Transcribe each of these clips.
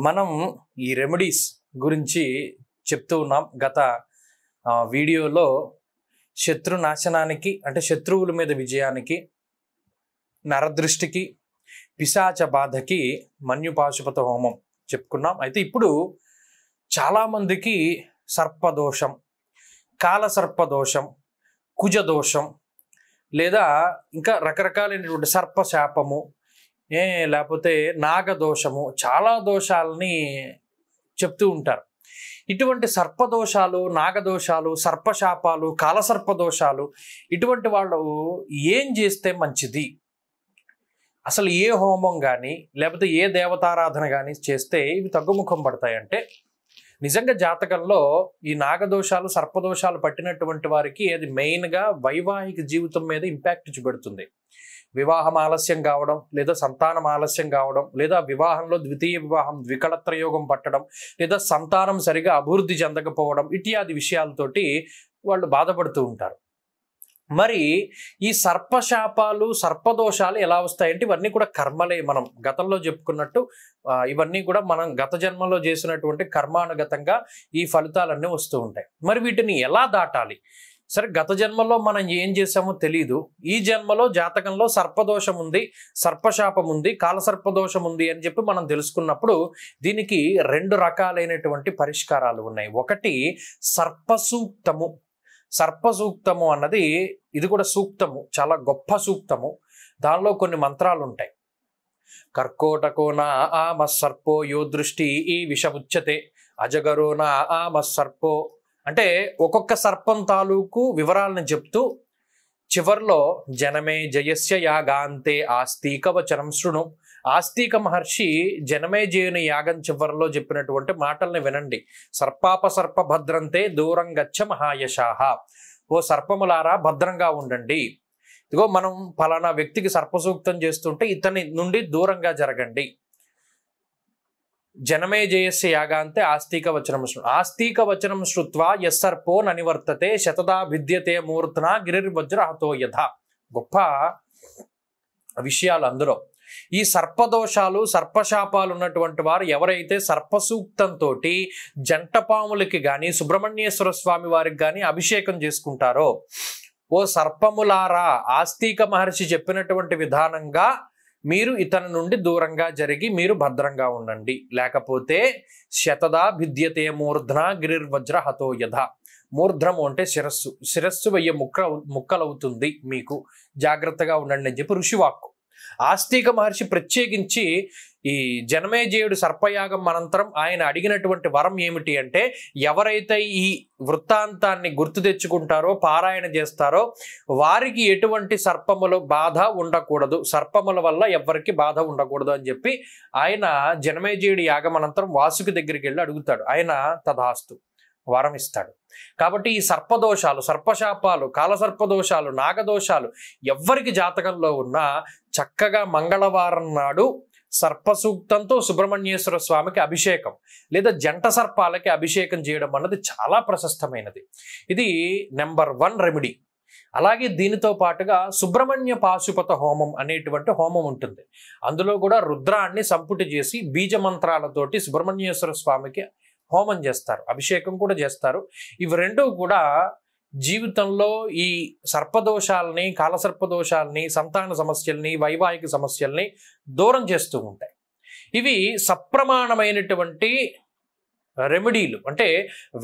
మనం ఈ రెమెడీస్ గురించి చెప్తూ ఉన్నాం. గత వీడియోలో శత్రు నాశనానికి అంటే శత్రువుల మీద విజయానికి, నరదృష్టికి, పిశాచ బాధకి మన్యుపాశుపత హోమం చెప్పుకున్నాం. అయితే ఇప్పుడు చాలామందికి సర్పదోషం, కాలసర్పదోషం, కుజదోషం లేదా ఇంకా రకరకాలైనటువంటి సర్పశాపము లేకపోతే నాగదోషము, చాలా దోషాలని చెప్తూ ఉంటారు. ఇటువంటి సర్పదోషాలు, నాగదోషాలు, సర్పశాపాలు, కాలసర్పదోషాలు ఇటువంటి వాళ్ళు ఏం చేస్తే మంచిది? అసలు ఏ హోమం కానీ లేకపోతే ఏ దేవతారాధన కానీ చేస్తే ఇవి తగ్గుముఖం పడతాయంటే, నిజంగా జాతకంలో ఈ నాగదోషాలు, సర్పదోషాలు పట్టినటువంటి వారికి అది మెయిన్గా వైవాహిక జీవితం మీద ఇంపాక్ట్ చూపెడుతుంది. వివాహం ఆలస్యం కావడం, లేదా సంతానం ఆలస్యం కావడం, లేదా వివాహంలో ద్వితీయ వివాహం ద్వికళత్రయోగం పట్టడం, లేదా సంతానం సరిగా అభివృద్ధి చెందకపోవడం, ఇత్యాది విషయాలతోటి వాళ్ళు బాధపడుతూ ఉంటారు. మరి ఈ సర్పశాపాలు, సర్పదోషాలు ఎలా వస్తాయంటే ఇవన్నీ కూడా కర్మలే. మనం గతంలో చెప్పుకున్నట్టు ఇవన్నీ కూడా మనం గత జన్మలో చేసినటువంటి కర్మానుగతంగా ఈ ఫలితాలన్నీ వస్తూ ఉంటాయి. మరి వీటిని ఎలా దాటాలి? సరే, గత జన్మలో మనం ఏం చేసామో తెలియదు. ఈ జన్మలో జాతకంలో సర్పదోషం ఉంది, సర్పశాపం ఉంది, కాలసర్పదోషం ఉంది అని చెప్పి మనం తెలుసుకున్నప్పుడు దీనికి రెండు రకాలైనటువంటి పరిష్కారాలు ఉన్నాయి. ఒకటి సర్పసూక్తము. సర్పసూక్తము అన్నది ఇది కూడా సూక్తము, చాలా గొప్ప సూక్తము. దానిలో కొన్ని మంత్రాలు ఉంటాయి. కర్కోటకో నా ఆమ సర్పో యో దృష్టి ఈ విషముచ్యతే అజగరో నా ఆమ సర్పో అంటే ఒక్కొక్క సర్పం తాలూకు వివరాలను చెప్తూ చివర్లో జనమే జయస్య యాగాంతే ఆస్తిక వచనం శృణు. ఆస్తిక మహర్షి జనమేజయుని యాగం చివరిలో చెప్పినటువంటి మాటల్ని వినండి. సర్పాపసర్ప భద్రంతే దూరం గచ్చ మహాయశాహ. ఓ సర్పములారా భద్రంగా ఉండండి. ఇదిగో మనం ఫలానా వ్యక్తికి సర్పసూక్తం చేస్తుంటే ఇతని నుండి దూరంగా జరగండి. జనమేజయస్య యాగాంతే ఆస్తిక వచనం శృణు. ఆస్తిక వచనం శ్రుత్వా యస్సర్పో ననివర్తతే శతదా విద్యతే మూర్ధనా గిరిర్వజ్ర హతో యథ. గొప్ప విషయాలు అందులో. ఈ సర్పదోషాలు, సర్పశాపాలు ఉన్నటువంటి వారు ఎవరైతే సర్పసూక్తంతో జంటపాములకి కానీ సుబ్రహ్మణ్యేశ్వర స్వామి వారికి కానీ అభిషేకం చేసుకుంటారో, ఓ సర్పములారా ఆస్తిక మహర్షి చెప్పినటువంటి విధానంగా మీరు ఇతని నుండి దూరంగా జరిగి మీరు భద్రంగా ఉండండి. లేకపోతే శతదా భిద్యతే మూర్ధన గిరిర్వజ్ర హతో యథ. మూర్ధ్రము అంటే శిరస్సు, శిరస్సు 1000 ముక్కలవుతుంది, మీకు జాగ్రత్తగా ఉండండి అని చెప్పి ఋషివాక్కు. ఆస్తిక మహర్షి ప్రత్యేకించి ఈ జనమేజయుడు సర్పయాగం అనంతరం ఆయన అడిగినటువంటి వరం ఏమిటి అంటే, ఎవరైతే ఈ వృత్తాంతాన్ని గుర్తు తెచ్చుకుంటారో, పారాయణ చేస్తారో వారికి ఎటువంటి సర్పముల బాధ ఉండకూడదు, సర్పముల వల్ల ఎవరికి బాధ ఉండకూడదు అని చెప్పి ఆయన జనమేజయుడి యాగం అనంతరం వాసుకి దగ్గరికి వెళ్ళి అడుగుతాడు. ఆయన తథాస్తు వరం ఇస్తాడు. కాబట్టి ఈ సర్పదోషాలు, సర్పశాపాలు, కాలసర్పదోషాలు, నాగదోషాలు ఎవ్వరికి జాతకంలో ఉన్నా చక్కగా మంగళవారం నాడు సర్పసూక్తంతో సుబ్రహ్మణ్యేశ్వర స్వామికి అభిషేకం లేదా జంట సర్పాలకి అభిషేకం చేయడం అన్నది చాలా ప్రశస్తమైనది. ఇది నెంబర్ 1 రెమెడీ. అలాగే దీనితో పాటుగా సుబ్రహ్మణ్య పాశుపత హోమం అనేటువంటి హోమం ఉంటుంది. అందులో కూడా రుద్రాన్ని సంపుటి చేసి బీజ మంత్రాలతోటి సుబ్రహ్మణ్యేశ్వర స్వామికి హోమం చేస్తారు, అభిషేకం కూడా చేస్తారు. ఇవి రెండు కూడా జీవితంలో ఈ సర్పదోషాలని, కాలసర్పదోషాలని, సంతాన సమస్యల్ని, వైవాహిక సమస్యల్ని దూరం చేస్తూ ఉంటాయి. ఇవి సప్రమాణమైనటువంటి రెమెడీలు. అంటే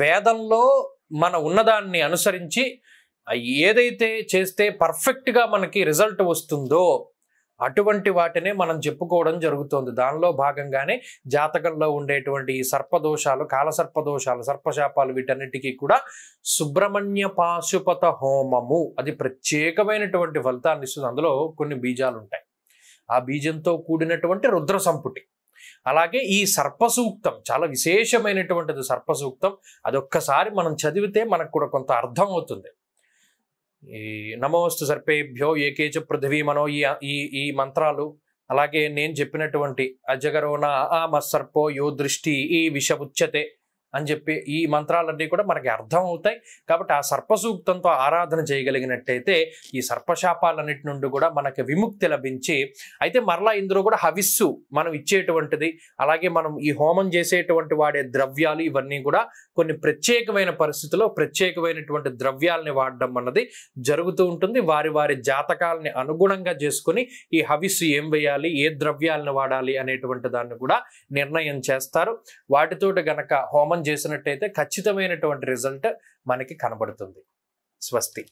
వేదంలో మన ఉన్నదాన్ని అనుసరించి ఏదైతే చేస్తే పర్ఫెక్ట్గా మనకి రిజల్ట్ వస్తుందో అటువంటి వాటినే మనం చెప్పుకోవడం జరుగుతుంది. దానిలో భాగంగానే జాతకంలో ఉండేటువంటి ఈ సర్పదోషాలు, కాలసర్పదోషాలు, సర్పశాపాలు వీటన్నిటికీ కూడా సుబ్రహ్మణ్య పాశుపత హోమము అది ప్రత్యేకమైనటువంటి ఫలితాన్ని ఇస్తుంది. అందులో కొన్ని బీజాలు ఉంటాయి. ఆ బీజంతో కూడినటువంటి రుద్ర సంపుటి. అలాగే ఈ సర్పసూక్తం చాలా విశేషమైనటువంటిది. సర్పసూక్తం అదొక్కసారి మనం చదివితే మనకు కూడా కొంత అర్థం అవుతుంది. ఈ నమోస్తు సర్పేభ్యో ఏకేచ పృథివీ మనో ఈ మంత్రాలు, అలాగే నేను చెప్పినటువంటి అజగరోన ఆమ సర్పో యో దృష్టి ఈ విషముచ్యతే అని చెప్పి ఈ మంత్రాలన్నీ కూడా మనకి అర్థం అవుతాయి. కాబట్టి ఆ సర్పసూక్తంతో ఆరాధన చేయగలిగినట్టయితే ఈ సర్పశాపాలన్నిటి నుండి కూడా మనకి విముక్తి లభించి, అయితే మరలా ఇందులో కూడా హవిస్సు మనం ఇచ్చేటువంటిది, అలాగే మనం ఈ హోమం చేసేటువంటి వాడే ద్రవ్యాలు ఇవన్నీ కూడా కొన్ని ప్రత్యేకమైన పరిస్థితుల్లో ప్రత్యేకమైనటువంటి ద్రవ్యాలని వాడడం అన్నది జరుగుతూ ఉంటుంది. వారి వారి జాతకాలని అనుగుణంగా చేసుకుని ఈ హవిస్సు ఏం వేయాలి, ఏ ద్రవ్యాలను వాడాలి అనేటువంటి దాన్ని కూడా నిర్ణయం చేస్తారు. వాటితోటి గనక హోమం చేసినట్టయితే ఖచ్చితమైనటువంటి రిజల్ట్ మనకి కనబడుతుంది. స్వస్తి.